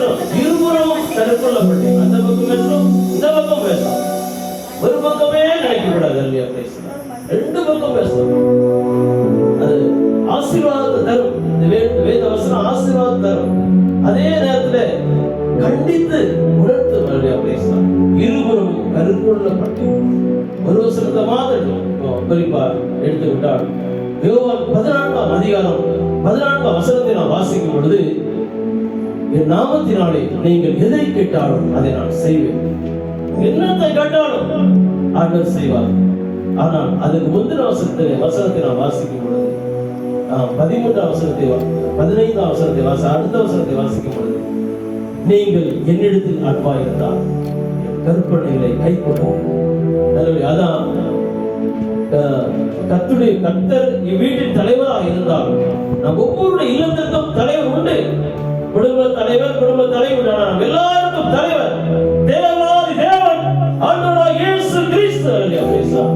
வசனம் இருபுறமும் கருக்கொள்ளப்பட்டு அந்த பக்கம் பேசணும், இந்த பக்கம் பேசணும். ஒரு பக்கமே நினைக்கக்கூடாது. அல்லையா பேசணும், ரெண்டு பக்கம் பேசணும். அது ஆசீர்வாதத்தை தரும். வேத வசனம் ஆசீர்வாதம் தரும். அதே நேரத்தில் கண்டித்து உணர்த்து அல்லையா பேசலாம். இருபுறமும் கருக்கொள்ளப்பட்டு ஒரு வசனத்தை மாத்திரம் குறிப்பா எடுத்துவிட்டால் யோவான் 14ஆம் அதிகாரம் 14ஆம் வசனத்தை நான் வாசிக்கும் பொழுது, என் நாமத்தினாலே நீங்கள் எதை கேட்டாலும் அதை நான் செய்வேன். என்னத்தை கேட்டாலும் ஆண்டவர் செய்வார். ஆனால் அதுக்கு முந்தின வசனத்தை நான் வாசிக்கும் பொழுது, 13ஆம் வசனத்தை 15ஆம் வசனத்தை அடுத்த வசனத்தை வாசிக்கும் பொழுது, நீங்கள் என்னிடத்தில் அன்பாயிருந்தால் கற்பனைகளை கை கொள்ளுங்கள். அதான் கர்த்தர் இவ்வீட்டின் தலைவராக இருந்தால் நம் ஒவ்வொருடைய இல்லத்திற்கும் தலைவர் உண்டு. குடும்ப தலைவர், குடும்ப தலைவர், நாம் எல்லாருக்கும் தலைவர் தேவாதி தேவன் ஆண்டவராகிய இயேசு கிறிஸ்து. அல்லேலூயா பேசலாம்.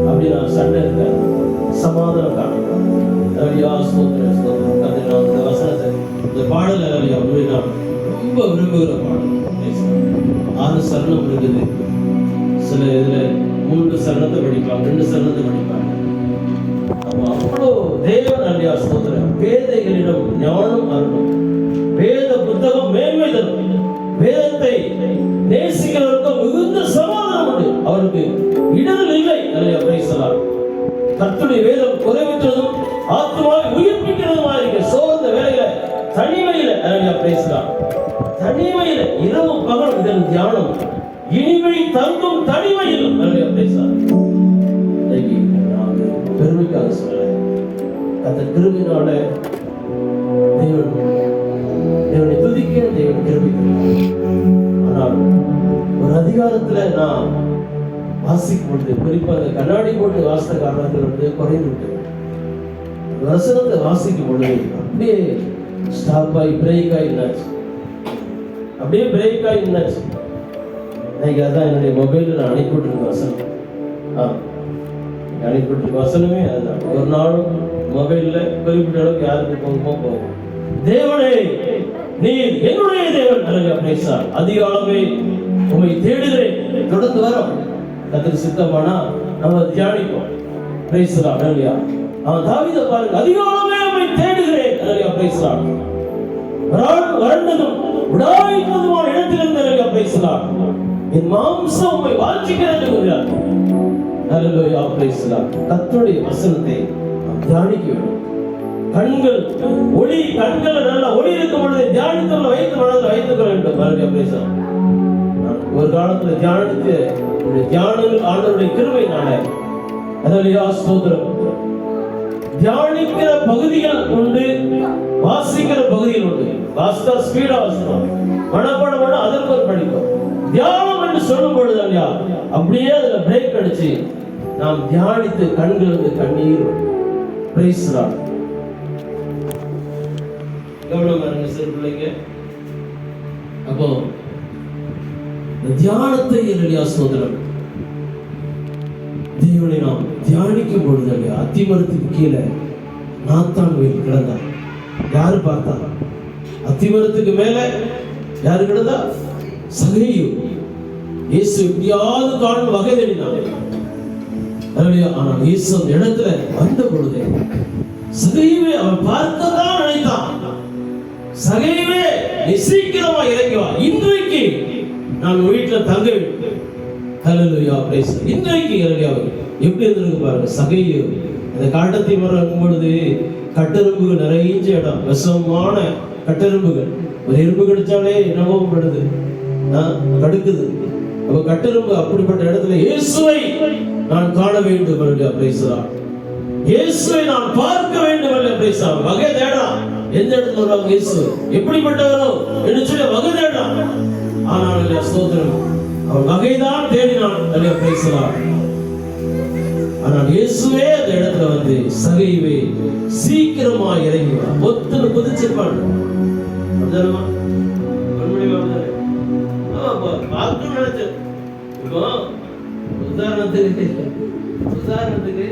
அப்படி நான் சண்டை இருக்க சமாதானம் காணலாம். அல்லேலூயா ஸ்தோத்திரம் ஸ்தோத்திரம். கர்த்தர் இந்த வசனத்தை இந்த பாடல் அல்லேலூயா நான் ரொம்ப விரும்புகிற பாடல். 6 சரணம் இருக்குது. சில இதுல 3 சரணத்தை படிப்பாங்க, 2 சரணத்தை படிப்பாங்க. அவ்வளோ தேவன் அல்லையா ஸ்தோத்திரம். வேதைகளிடம் ஞானம் அருளும். வேத புத்தகம் மேன்மை தரும். வேதத்தை நேசிக்கிறவருக்கு மிகுந்த சமாதானம் உண்டு. அவருக்கு இடர்கள் இல்லை. அல்லையா பேசலாம். கர்த்தருடைய வேதம் குறைவிட்டதும் ஆத்மாவை உயிர்ப்பிக்கிறதுமா இருக்கு. சோர்ந்த வேலையில தனிமையில அல்லையா பேசலாம். தனிமையில இரவு பகல் இதன் தியானம் இனிமை தங்கும் தனிமையில் அல்லையா பேசலாம். பெருமைக்காக சொல்ல அந்த கிருபையினால தேவனை துதிக்க தேவன் கிருபை. ஆனால் ஒரு அதிகாரத்துல நான் வாசிக்கும் பொழுது, குறிப்பாக கண்ணாடி போட்டு வாசித்த காரணத்தில் குறைந்து விட்டேன். வசனத்தை வாசிக்கும் பொழுது அப்படியே ஸ்டாப் ஆகி பிரேக் ஆகினாச்சு. அப்படியே பிரேக் ஆகினாச்சு. அதான் என்னுடைய மொபைலில் நான் அனுப்பிவிட்டுருக்க வசனம். அனுப்பிவிட்டு வசனமே அதுதான். ஒரு நாளும் மொபைல்ல குறிப்பிட்ட அளவுக்கு யாருக்கு போகும். தேவனே நீர் என்னுடைய தேவன் அல்லேலூயா பேசார். அதிகாலமே உம்மை தேடுகிறேன். தொடர்ந்து வரோம். கர்த்தர் சித்தமானா நம்ம தியானிப்போம். பேசலாம். அல்லேலூயா. அவன் தாவீதை பாருங்க, அதிகாலமே உம்மை தேடுகிறேன். அல்லேலூயா பேசலாம். வறண்டதும் உடாய்ப்பதுமான இடத்திலிருந்து அல்லேலூயா பேசலாம். என் மாம்சம் உம்மை வாஞ்சிக்கிறது என்கிறார். அல்லேலூயா பேசலாம். கர்த்தருடைய வசனத்தை தியானிக்க வேண்டும். கண்கள் ஒளி, கண்கள் நல்ல ஒளி இருக்கும் பொழுது தியானித்துள்ள வைத்து மனதில் வைத்துக் கொள்ள வேண்டும். அல்லேலூயா பேசலாம். ஒரு காலத்துல தியானித்து தியானங்கள் ஆண்டவருடைய கிருபையினால அல்லேலூயா ஸ்தோத்திரம். தியானிக்கிற பகுதிகள் உண்டு, வாசிக்கிற பகுதிகள் உண்டு. வாசித்தா ஸ்பீடா வாசிக்கணும், மனப்பாடம் பண்ண அதற்கு ஒரு படிக்கும். தியானம் என்று சொல்லும் பொழுது அல்லையா அப்படியே அதுல பிரேக் அடிச்சு நாம் தியானித்து கண்களுக்கு கண்ணீர் பேசுறாங்க. கவனம் பாருங்க சிறு பிள்ளைங்க. அப்போ தியானத்தை அல்லையா சோதரம் தேவனை நாம் தியானிக்கும் பொழுது அல்லையா அத்திமரத்துக்கு கீழே நாத்தான் வேல் கிடந்தான். யாரு பார்த்தா? அத்திமரத்துக்கு மேல யாரு கிடந்தா? சகேயு. இயேசு எப்படியாவது காணும் வகை தேடினான். ஆனால் இயேசு அந்த இடத்துல வந்த பொழுது சகேயுவே அவன் பார்க்கத்தான் நினைத்தான். சகேயுவே நீ சீக்கிரமா இறங்கி வா, இன்றைக்கு நான் வீட்டுல தங்க வேண்டும். ஹல்லேலூயா பிரேஸ். இன்றைக்கு இறங்கி எப்படி இருந்திருக்கு பாருங்க. சகேயு அந்த காட்டத்தை மரம் பொழுது கட்டெரும்புகள் நிறைஞ்ச இடம், விஷமான கட்டெரும்புகள். ஒரு எறும்பு கடிச்சாலே என்னவோ படுது, கடுக்குது. அப்ப கட்டெரும்பு அப்படிப்பட்ட இடத்துல இயேசுவை நான் காண வேண்டும் என்று பேசுறான். இயேசுவை நான் பார்க்க வேண்டும் என்று பேசுறான். வகை தேடான். எந்த இடத்துல வருவாங்க இயேசு, எப்படிப்பட்டவரோ என்று சொல்லி வகை தேடான். ஆனால் ஸ்தோத்திரம், அவன் வகைதான் தேடினான் என்று பேசுறான். ஆனால் இயேசுவே அந்த இடத்துல வந்து சகைவே சீக்கிரமா இறங்கி வா, ஒத்துன்னு குதிச்சிருப்பான். உதாரணத்துக்கு